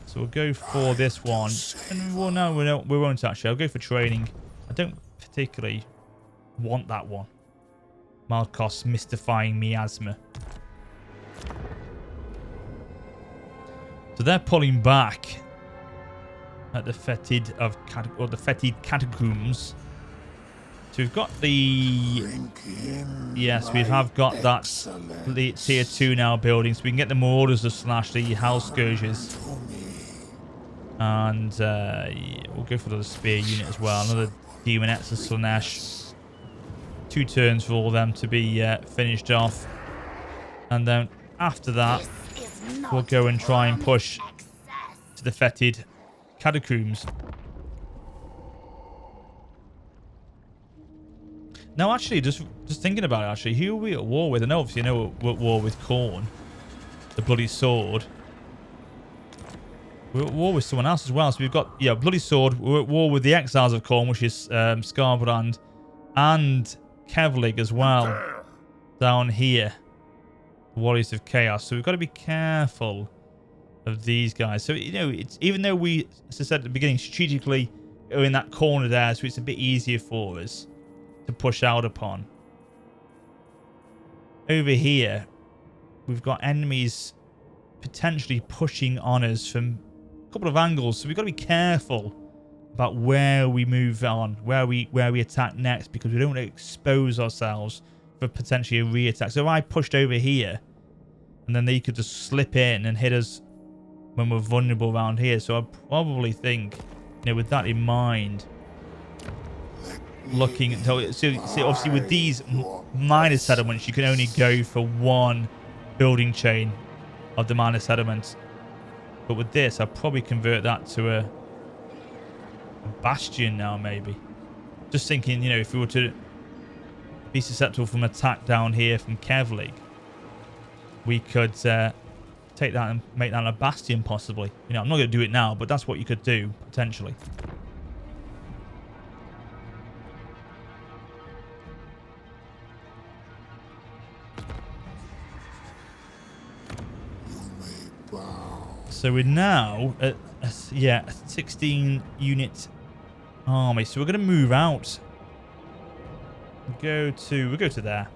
[SPEAKER 1] So we'll go for this one. And well, no, we won't actually. I'll go for training. I don't particularly want that one. Malkos mystifying miasma. So they're pulling back at the fetid of the fetid catacombs. So we've got the yes, we have got that the tier 2 now building, so we can get the Marauders to slash the Hell Scourges. And yeah, we'll go for the spear unit as well. Another Demonettes of Slaanesh. 2 turns for all of them to be finished off. And then after that, we'll go and try and push to the fetid catacombs. Now, actually, just thinking about it, actually, who are we at war with? I know, obviously, we're at war with Khorne, the Bloody Sword. We're at war with someone else as well. So we've got, yeah, Bloody Sword. We're at war with the Exiles of Khorne, which is Skarbrand, and Kevlig as well, down here. Warriors of Chaos. So we've got to be careful of these guys. So, you know, it's even though we, as I said at the beginning, strategically are in that corner there, so it's a bit easier for us to push out upon. Over here, we've got enemies potentially pushing on us from a couple of angles, so we've got to be careful about where we move on, where we attack next, because we don't want to expose ourselves for potentially a re-attack. So if I pushed over here, and then they could just slip in and hit us when we're vulnerable around here. So I probably think, you know, with that in mind, looking at so obviously with these minor settlements, you can only go for one building chain of the minor settlements. But with this, I'll probably convert that to a bastion now, maybe. Just thinking, you know, if we were to be susceptible from attack down here from Kevlig, we could take that and make that a bastion, possibly. You know, I'm not going to do it now, but that's what you could do, potentially. So we're now at a 16 unit army. So we're going to move out. We'll go to there.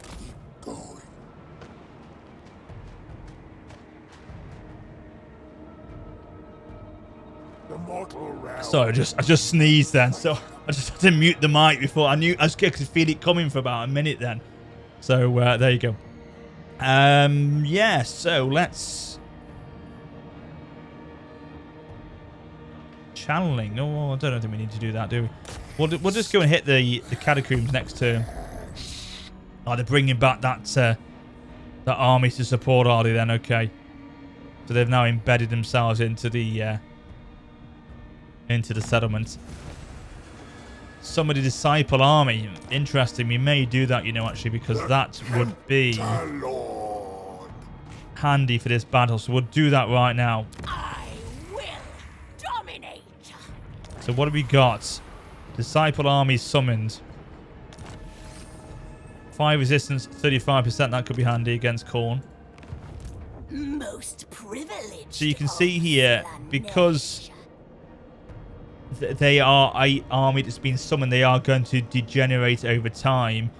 [SPEAKER 1] Sorry, I just sneezed then. So I just had to mute the mic before I could feel it coming for about a minute then. So there you go. Yeah. So let's channeling. Oh, I don't think we need to do that, do we? We'll just go and hit the catacombs next turn. Oh, they're bringing back that army to support, are they then? Okay. So they've now embedded themselves into the settlement. Some of the disciple army. Interesting. We may do that, you know, actually, because that would be handy for this battle. So we'll do that right now.
[SPEAKER 5] I will dominate.
[SPEAKER 1] So what have we got? Disciple army summoned. 5 resistance, 35%. That could be handy against Khorne.
[SPEAKER 5] Most privileged.
[SPEAKER 1] So you can see here, because they are an army that's been summoned, they are going to degenerate over time.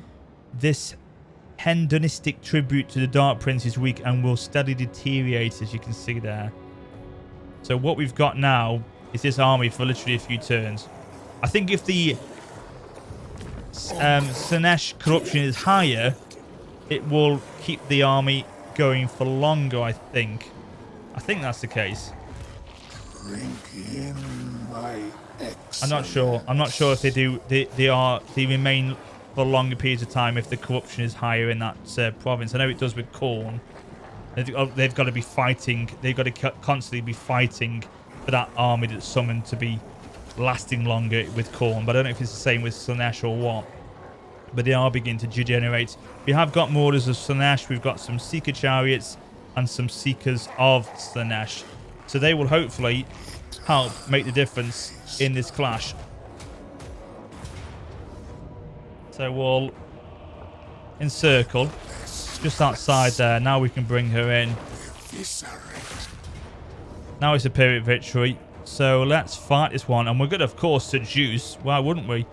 [SPEAKER 1] This hedonistic tribute to the Dark Prince is weak and will steadily deteriorate, as you can see there. So what we've got now is this army for literally a few turns. I think if the Slaanesh corruption is higher, it will keep the army going for longer, I think. I think that's the case. I'm not sure. I'm not sure if they do. They remain for longer periods of time if the corruption is higher in that province. I know it does with Khorne. They've got to be fighting. They've got to constantly be fighting for that army that's summoned to be lasting longer with Khorne. But I don't know if it's the same with Slaanesh or what. But they are beginning to degenerate. We have got Mordors of Slaanesh. We've got some Seeker Chariots and some Seekers of Slaanesh. So they will hopefully help make the difference in this clash. So we'll encircle just outside there. Now we can bring her in. Now it's a Pyrrhic victory. So let's fight this one. And we're going to, of course, seduce. Why wouldn't we?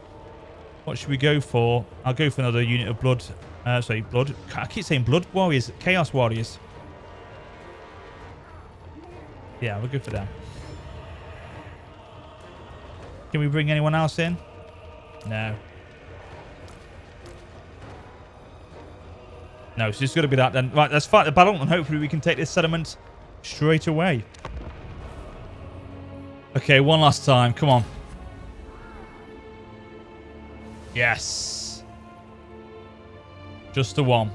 [SPEAKER 1] What should we go for? I'll go for another unit of blood. Blood. I keep saying blood warriors. Chaos warriors. Yeah, we'll go for them. Can we bring anyone else in? No. No, so it's going to be that then. Right, let's fight the battle and hopefully we can take this settlement straight away. Okay, one last time. Come on. Yes. Just the one.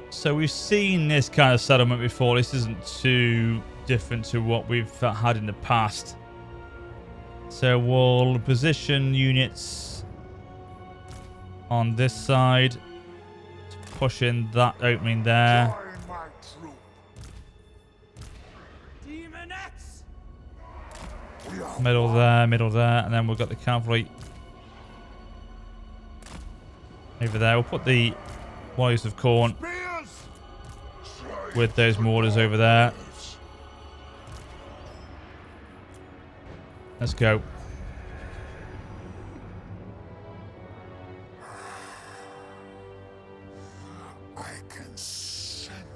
[SPEAKER 1] So we've seen this kind of settlement before. This isn't too different to what we've had in the past. So we'll position units on this side to push in that opening there. Middle there, and then we've got the cavalry over there. We'll put the Warriors of Khorne with those mortars over there. Let's go.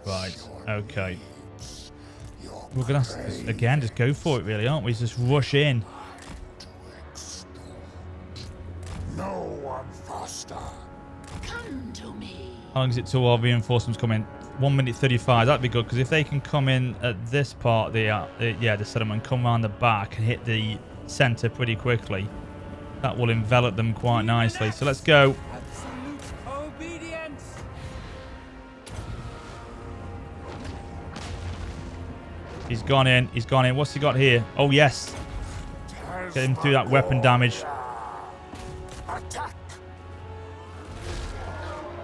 [SPEAKER 1] Right, okay. We're going to have to, again, just go for it, really, aren't we? Just rush in.
[SPEAKER 3] No one faster.
[SPEAKER 5] Come to me.
[SPEAKER 1] How long is it till our reinforcements come in? 1 minute 35. That'd be good, because if they can come in at this part, the settlement, come around the back and hit the center pretty quickly, that will envelop them quite nicely. So let's go. He's gone in. He's gone in. What's he got here? Oh, yes. Get him through that weapon damage.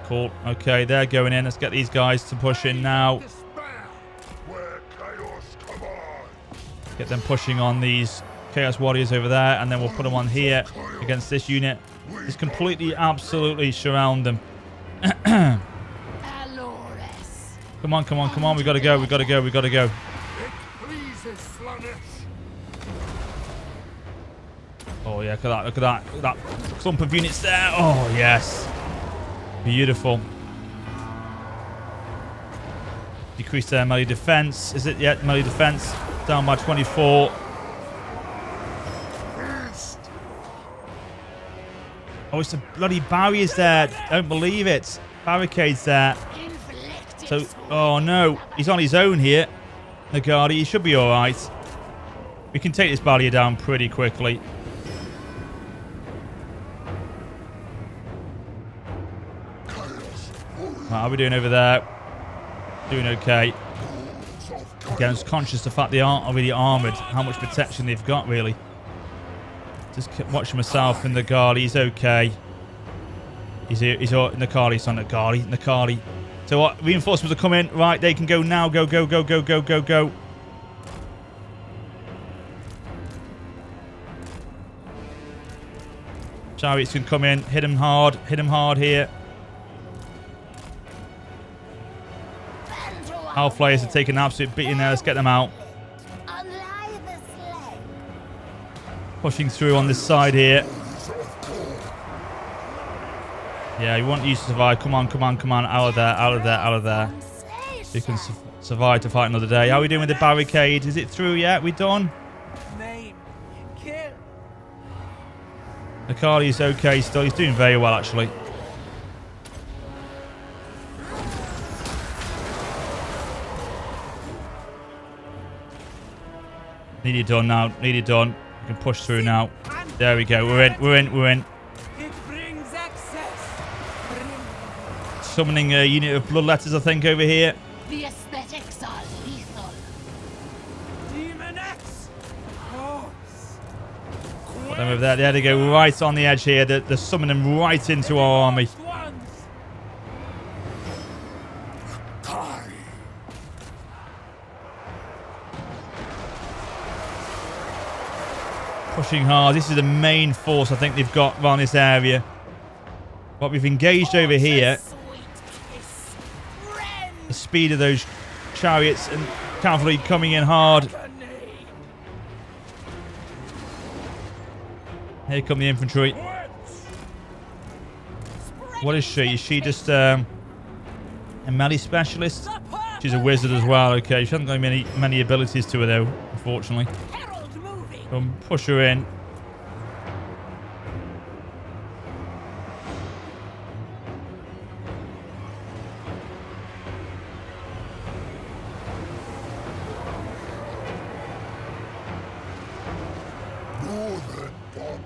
[SPEAKER 1] Cool. Okay, they're going in. Let's get these guys to push in now. Get them pushing on these Chaos Warriors over there. And then we'll put them on here against this unit. Just completely, absolutely surround them. Come on, come on, come on. We got to go. We got to go. We got to go. Oh, yeah, look at that. Look at that. Look at that clump of units there. Oh, yes. Beautiful. Decrease their melee defense. Is it yet? Melee defense down by 24. Oh, it's the bloody barriers there. Don't believe it. Barricades there. So, oh no. He's on his own here. Nagari, he should be alright. We can take this barrier down pretty quickly. Right, how are we doing over there? Doing okay. Again, I was conscious of the fact they aren't really armoured. How much protection they've got, really. Just watching myself in the Gali. He's okay. He's here. He's in the Gali. He's on the Gali. In the Gali. So what? Reinforcements are coming. Right, they can go now. Go, go, go, go, go, go, go. Chariots can come in. Hit him hard. Hit him hard here. Hellflayers are taking an absolute beating there. Let's get them out. Pushing through on this side here. Yeah, you want you to survive. Come on, come on, come on. Out of there, out of there, out of there. You can survive to fight another day. How are we doing with the barricade? Is it through yet? We done? Akali's okay still. He's doing very well, actually. Nearly done now. Nearly done. We can push through now. There we go. We're in. We're in. We're in. Summoning a unit of bloodletters, I think, over here.
[SPEAKER 5] The aesthetics are lethal.
[SPEAKER 1] Put them over there. There they go. Right on the edge here. They're summoning them right into our army. Pushing hard. This is the main force I think they've got around this area. But we've engaged over here. The speed of those chariots and cavalry coming in hard. Here come the infantry. What is she? Is she just a melee specialist? She's a wizard as well. Okay, she hasn't got many abilities to her though, unfortunately. Push her in.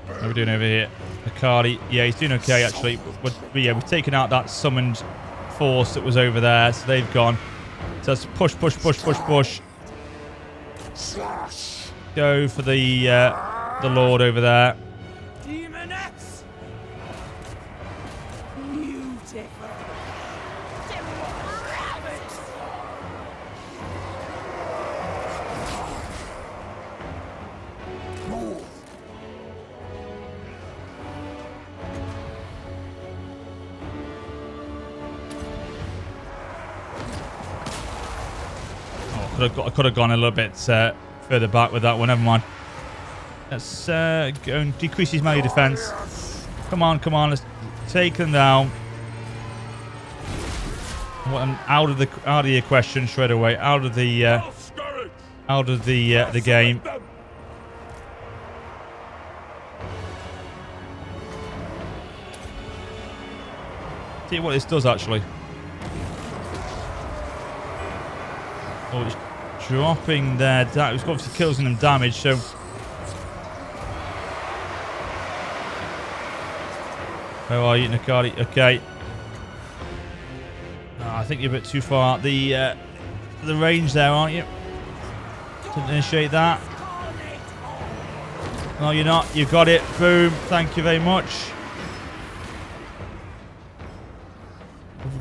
[SPEAKER 1] What are we doing over here? Akali. Yeah, he's doing okay actually. But yeah, we've taken out that summoned force that was over there, so they've gone. So let's push, push, push, push, push. Go for the Lord over there. I could have gone a little bit further back with that one. Never mind. Let's go and decrease his melee defense. Come on, come on. Let's take them down. Out of the question straight away. Out of the game. See what this does actually. Oh, it's dropping their damage. It's obviously causing them damage, so. Where are you, Nakari? Okay. Oh, I think you're a bit too far out the range there, aren't you? To initiate that. No, you're not. You've got it. Boom. Thank you very much.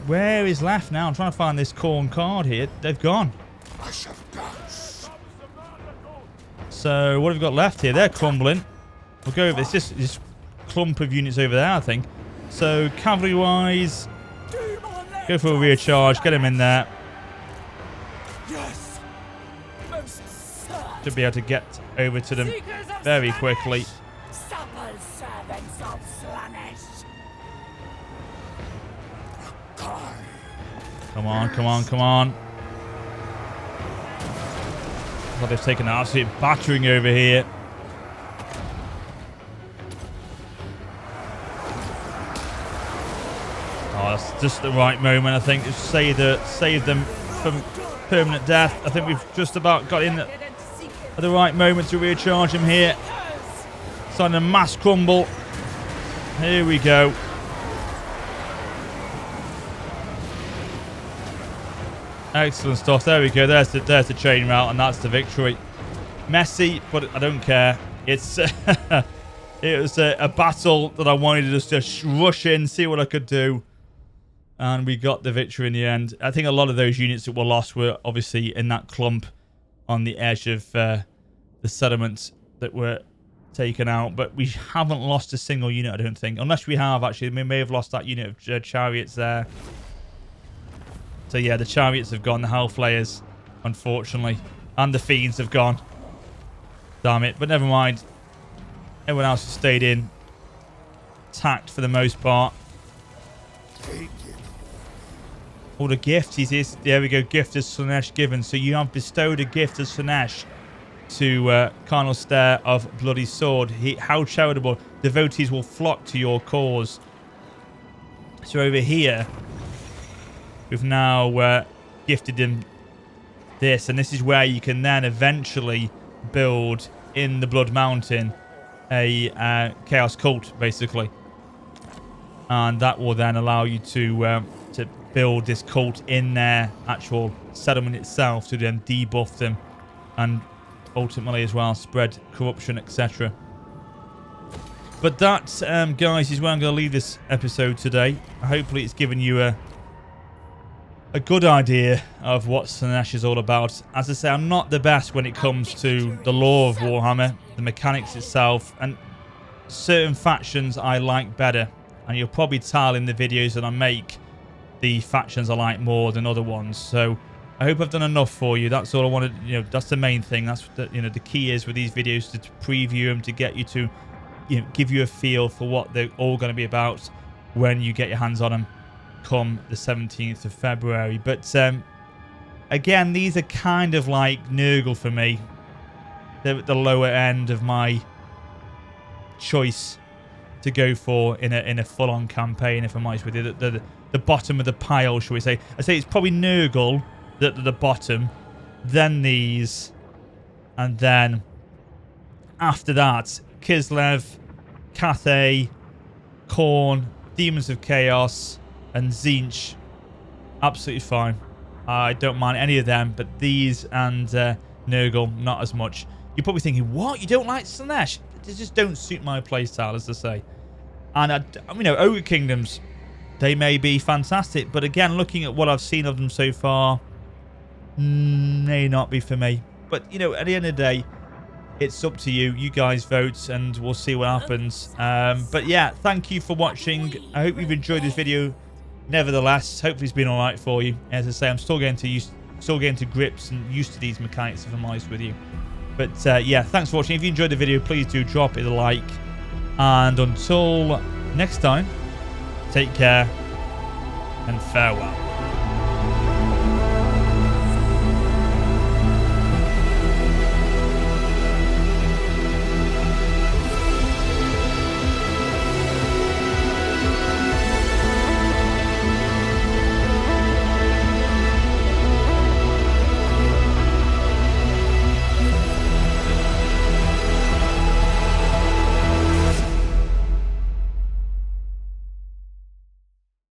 [SPEAKER 1] Where is left now? I'm trying to find this corn card here. They've gone. So what have we got left here? They're crumbling. We'll go over this clump of units over there, I think. So cavalry wise, go for a rear charge, get them in there. Should be able to get over to them very quickly. Come on, come on, come on. Well, they've taken an absolute battering over here. Oh, that's just the right moment, I think, to save them from permanent death. I think we've just about got in a at the right moment to recharge him here. Starting a mass crumble. Here we go. Excellent stuff. There we go. There's the chain route, and that's the victory. Messy, but I don't care. It's it was a battle that I wanted to just rush in, see what I could do, and we got the victory in the end. I think a lot of those units that were lost were obviously in that clump on the edge of the settlements that were taken out, but we haven't lost a single unit, I don't think, unless we have actually. We may have lost that unit of chariots there. So yeah, the chariots have gone, the Hellflayers, unfortunately, and the Fiends have gone. Damn it, but never mind. Everyone else has stayed in, attacked for the most part. Oh, the gift, there we go, gift of Slaanesh given. So you have bestowed a gift of Slaanesh to Carnal Stare of Bloody Sword. How charitable. Devotees will flock to your cause. So over here, we've now gifted him this, and this is where you can then eventually build in the Blood Mountain a Chaos Cult, basically. And that will then allow you to build this cult in their actual settlement itself to then debuff them and ultimately as well spread corruption, etc. But that, guys, is where I'm going to leave this episode today. Hopefully it's given you a good idea of what Slaanesh is all about. As I say, I'm not the best when it comes to the lore of Warhammer, the mechanics itself, and certain factions I like better. And you'll probably tell in the videos that I make the factions I like more than other ones. So I hope I've done enough for you. That's all I wanted. You know, that's the main thing. That's the key is with these videos to preview them, to get you to, give you a feel for what they're all going to be about when you get your hands on them come the 17th of February. But again, these are kind of like Nurgle for me. They're at the lower end of my choice to go for in a full-on campaign, if I'm honest with you. The bottom of the pile, shall we say. I say it's probably Nurgle at the bottom, then these, and then after that, Kislev, Cathay, Khorne, Demons of Chaos, and Tzeentch. Absolutely fine. I don't mind any of them, but these and Nurgle, not as much. You're probably thinking, what? You don't like Slaanesh? They just don't suit my playstyle, as I say. And, Ogre Kingdoms, they may be fantastic, but again, looking at what I've seen of them so far, may not be for me. But, at the end of the day, it's up to you. You guys vote, and we'll see what happens. But yeah, thank you for watching. I hope you've enjoyed this video. Nevertheless, hopefully it's been all right for you. As I say, I'm still getting to grips and used to these mechanics, if I'm honest with you. But yeah, thanks for watching. If you enjoyed the video, please do drop it a like. And until next time, take care and farewell.